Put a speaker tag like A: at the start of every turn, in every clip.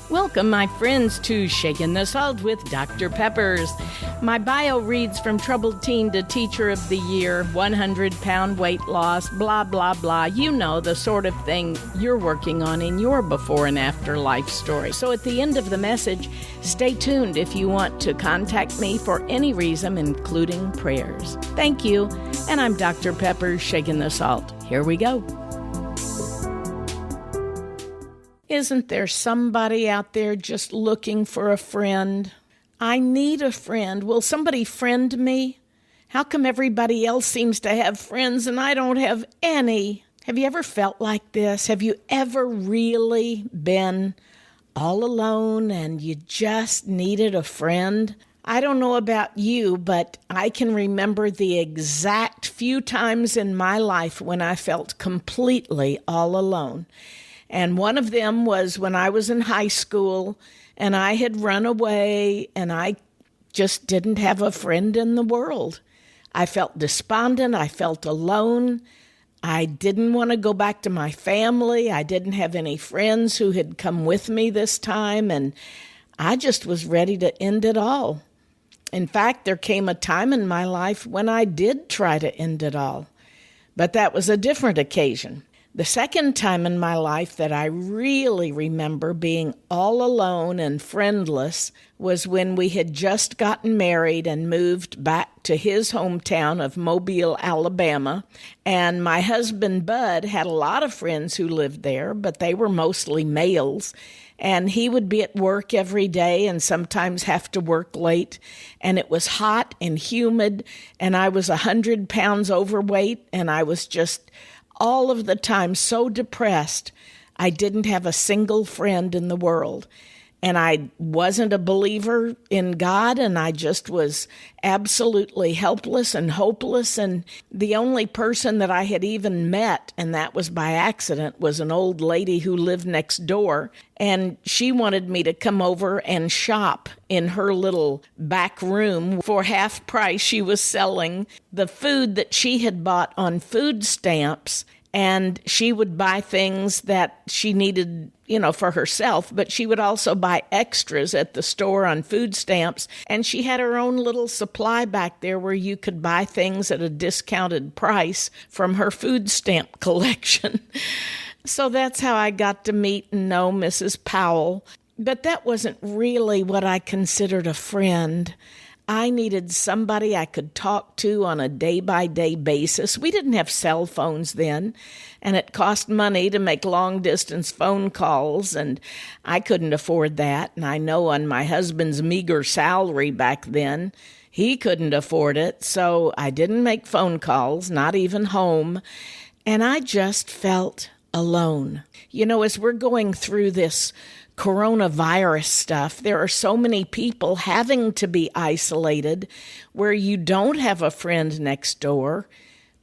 A: Welcome, my friends, to Shaking the Salt with Dr. Peppers. My bio reads from troubled teen to teacher of the year, 100-pound weight loss, blah, blah, blah. You know, the sort of thing you're working on in your before and after life story. So at the end of the message, stay tuned if you want to contact me for any reason, including prayers. Thank you. And I'm Dr. Peppers, Shaking the Salt. Here we go. Isn't there somebody out there just looking for a friend? I need a friend. Will somebody friend me? How come everybody else seems to have friends and I don't have any? Have you ever felt like this? Have you ever really been all alone and you just needed a friend? I don't know about you, but I can remember the exact few times in my life when I felt completely all alone. And one of them was when I was in high school and I had run away and I just didn't have a friend in the world. I felt despondent. I felt alone. I didn't want to go back to my family. I didn't have any friends who had come with me this time. And I just was ready to end it all. In fact, there came a time in my life when I did try to end it all. But that was a different occasion. The second time in my life that I really remember being all alone and friendless was when we had just gotten married and moved back to his hometown of Mobile, Alabama. And my husband, Bud, had a lot of friends who lived there, but they were mostly males. And he would be at work every day and sometimes have to work late. And it was hot and humid, and I was 100 pounds overweight, and I was just all of the time so depressed. I didn't have a single friend in the world. And I wasn't a believer in God, and I just was absolutely helpless and hopeless. And the only person that I had even met, and that was by accident, was an old lady who lived next door. And she wanted me to come over and shop in her little back room. For half price, she was selling the food that she had bought on food stamps. And she would buy things that she needed, for herself, but she would also buy extras at the store on food stamps. And she had her own little supply back there where you could buy things at a discounted price from her food stamp collection. So that's how I got to meet and know Mrs. Powell. But that wasn't really what I considered a friend. I needed somebody I could talk to on a day-by-day basis. We didn't have cell phones then, and it cost money to make long-distance phone calls, and I couldn't afford that. And I know on my husband's meager salary back then, he couldn't afford it, so I didn't make phone calls, not even home, and I just felt alone. As we're going through this coronavirus stuff, there are so many people having to be isolated where you don't have a friend next door.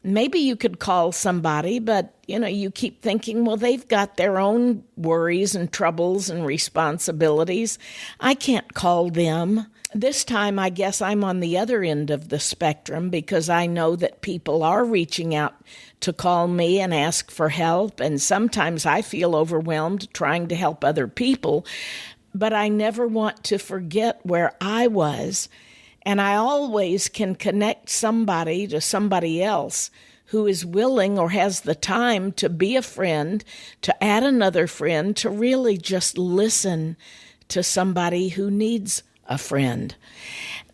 A: Maybe you could call somebody, but, you keep thinking, well, they've got their own worries and troubles and responsibilities. I can't call them. This time, I guess I'm on the other end of the spectrum because I know that people are reaching out to call me and ask for help, and sometimes I feel overwhelmed trying to help other people, but I never want to forget where I was, and I always can connect somebody to somebody else who is willing or has the time to be a friend, to add another friend, to really just listen to somebody who needs a friend.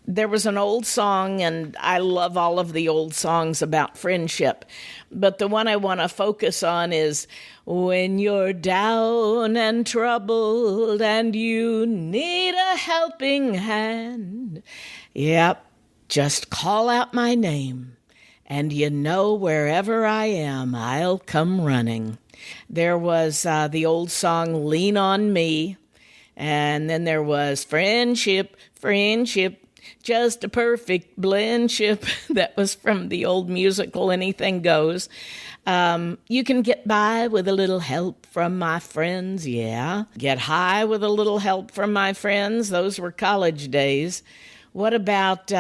A: There was an old song, and I love all of the old songs about friendship, but the one I want to focus on is, when you're down and troubled and you need a helping hand, yep, just call out my name, and wherever I am, I'll come running. There was the old song, Lean on Me, and then there was Friendship, just a perfect blendship. That was from the old musical Anything Goes. You can get by with a little help from my friends, yeah. Get high with a little help from my friends. Those were college days. What about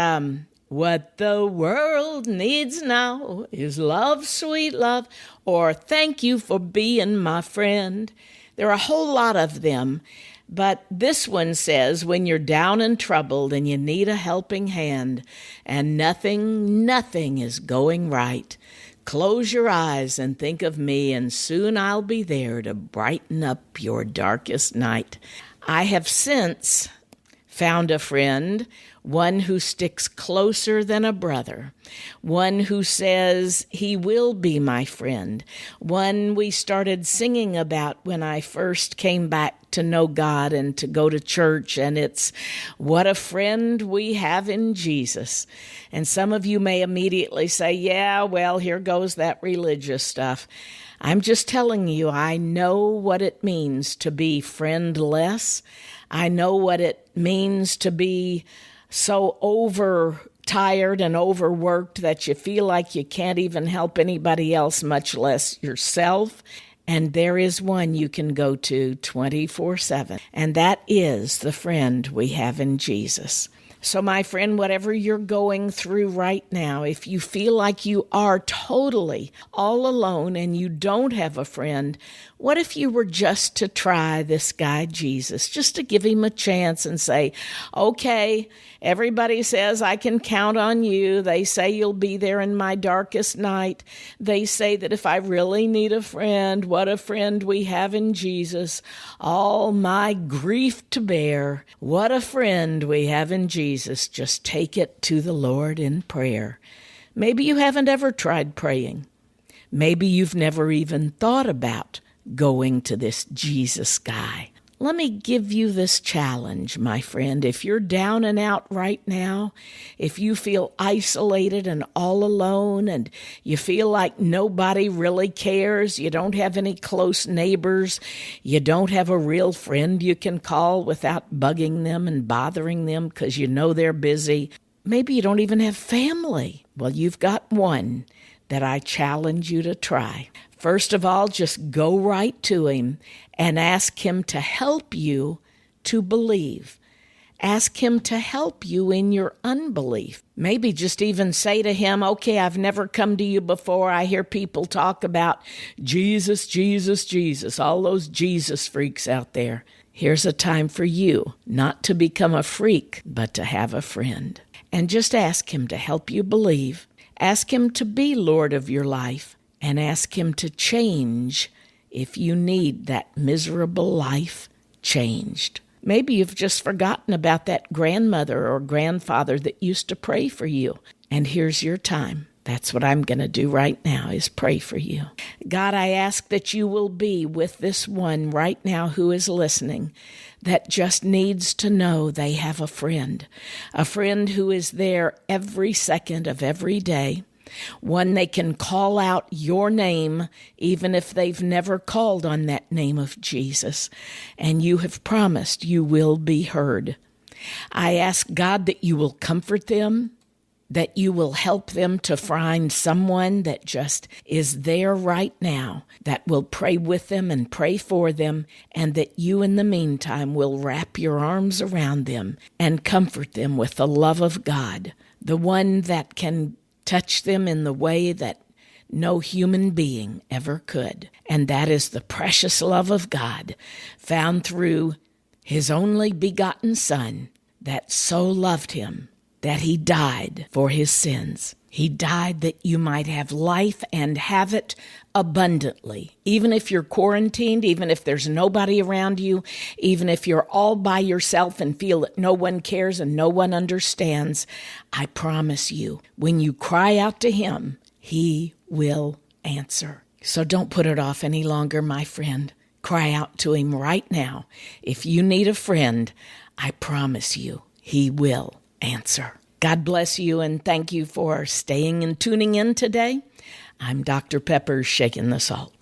A: what the world needs now is love, sweet love, or thank you for being my friend. There are a whole lot of them, but this one says, when you're down and troubled and you need a helping hand and nothing is going right, close your eyes and think of me, and soon I'll be there to brighten up your darkest night. I have since found a friend, one who sticks closer than a brother, one who says he will be my friend, one we started singing about when I first came back to know God and to go to church, and it's what a friend we have in Jesus. And some of you may immediately say, yeah, well, here goes that religious stuff. I'm just telling you, I know what it means to be friendless. I know what it means to be so overtired and overworked that you feel like you can't even help anybody else, much less yourself. And there is one you can go to 24/7, and that is the friend we have in Jesus. So my friend, whatever you're going through right now, if you feel like you are totally all alone and you don't have a friend, what if you were just to try this guy Jesus, just to give him a chance and say, okay, everybody says I can count on you. They say you'll be there in my darkest night. They say that if I really need a friend, what a friend we have in Jesus. All my grief to bear, what a friend we have in Jesus. Just take it to the Lord in prayer. Maybe you haven't ever tried praying. Maybe you've never even thought about going to this Jesus guy. Let me give you this challenge, my friend. If you're down and out right now, if you feel isolated and all alone and you feel like nobody really cares, you don't have any close neighbors, you don't have a real friend you can call without bugging them and bothering them because you know they're busy, maybe you don't even have family. Well, you've got one that I challenge you to try. First of all, just go right to him and ask him to help you to believe. Ask him to help you in your unbelief. Maybe just even say to him, okay, I've never come to you before. I hear people talk about Jesus, Jesus, Jesus, all those Jesus freaks out there. Here's a time for you not to become a freak, but to have a friend. And just ask him to help you believe. Ask him to be Lord of your life. And ask him to change if you need that miserable life changed. Maybe you've just forgotten about that grandmother or grandfather that used to pray for you. And here's your time. That's what I'm going to do right now, is pray for you. God, I ask that you will be with this one right now who is listening that just needs to know they have a friend who is there every second of every day. One they can call out your name, even if they've never called on that name of Jesus, and you have promised you will be heard. I ask, God, that you will comfort them, that you will help them to find someone that just is there right now, that will pray with them and pray for them, and that you in the meantime will wrap your arms around them and comfort them with the love of God, the one that can touch them in the way that no human being ever could. And that is the precious love of God found through his only begotten Son that so loved him that he died for his sins. He died that you might have life and have it abundantly. Even if you're quarantined, even if there's nobody around you, even if you're all by yourself and feel that no one cares and no one understands, I promise you, when you cry out to him, he will answer. So don't put it off any longer, my friend. Cry out to him right now. If you need a friend, I promise you, he will answer. God bless you, and thank you for staying and tuning in today. I'm Dr. Pepper, shaking the salt.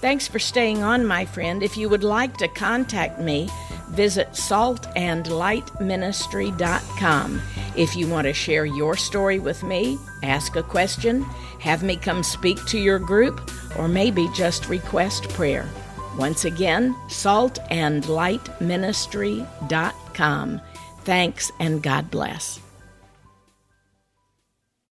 A: Thanks for staying on, my friend. If you would like to contact me, visit saltandlightministry.com. If you want to share your story with me, ask a question, have me come speak to your group, or maybe just request prayer. Once again, saltandlightministry.com. Thanks, and God bless.